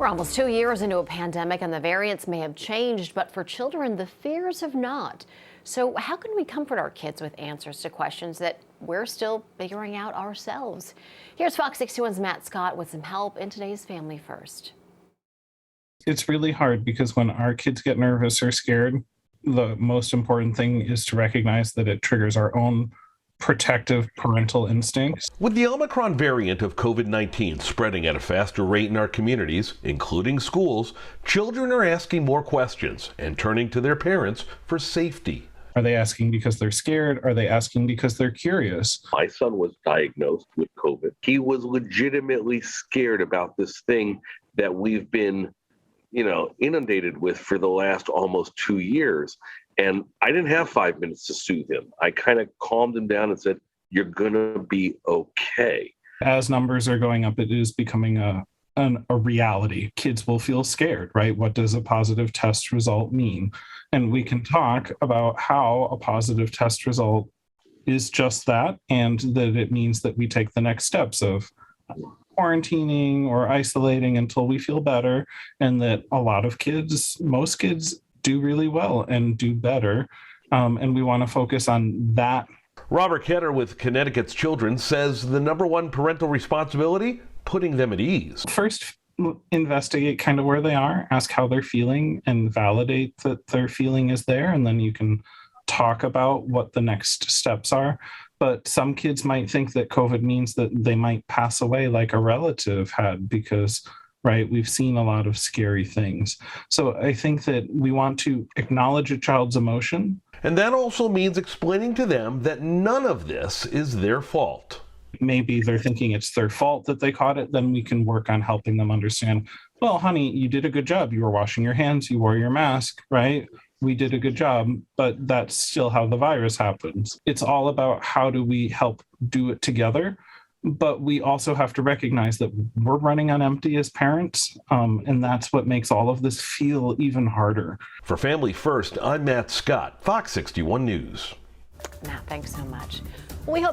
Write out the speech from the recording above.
We're almost 2 years into a pandemic and the variants may have changed, but for children, the fears have not. So how can we comfort our kids with answers to questions that we're still figuring out ourselves? Here's Fox 61's Matt Scott with some help in today's Family First. It's really hard because when our kids get nervous or scared, the most important thing is to recognize that it triggers our own protective parental instincts. With the Omicron variant of COVID-19 spreading at a faster rate in our communities, including schools, children are asking more questions and turning to their parents for safety. Are they asking because they're scared? Are they asking because they're curious? My son was diagnosed with COVID. He was legitimately scared about this thing that we've been, inundated with for the last almost 2 years. And I didn't have 5 minutes to soothe him. I kind of calmed him down and said, "You're going to be okay." As numbers are going up, it is becoming a reality. Kids will feel scared, right? What does a positive test result mean? And we can talk about how a positive test result is just that, and that it means that we take the next steps of quarantining or isolating until we feel better, and that a lot of kids, most kids, do really well and do better. And we want to focus on that. Robert Kenner with Connecticut's Children says the number one parental responsibility, putting them at ease. First, investigate kind of where they are, ask how they're feeling, and validate that their feeling is there. And then you can talk about what the next steps are. But some kids might think that COVID means that they might pass away like a relative had because, right, we've seen a lot of scary things. So I think that we want to acknowledge a child's emotion. And that also means explaining to them that none of this is their fault. Maybe they're thinking it's their fault that they caught it. Then we can work on helping them understand, well, honey, you did a good job. You were washing your hands, you wore your mask, right? We did a good job, but that's still how the virus happens. It's all about how do we help do it together. But we also have to recognize that we're running on empty as parents, and that's what makes all of this feel even harder. For Family First, I'm Matt Scott, Fox 61 News. Matt, thanks so much. We hope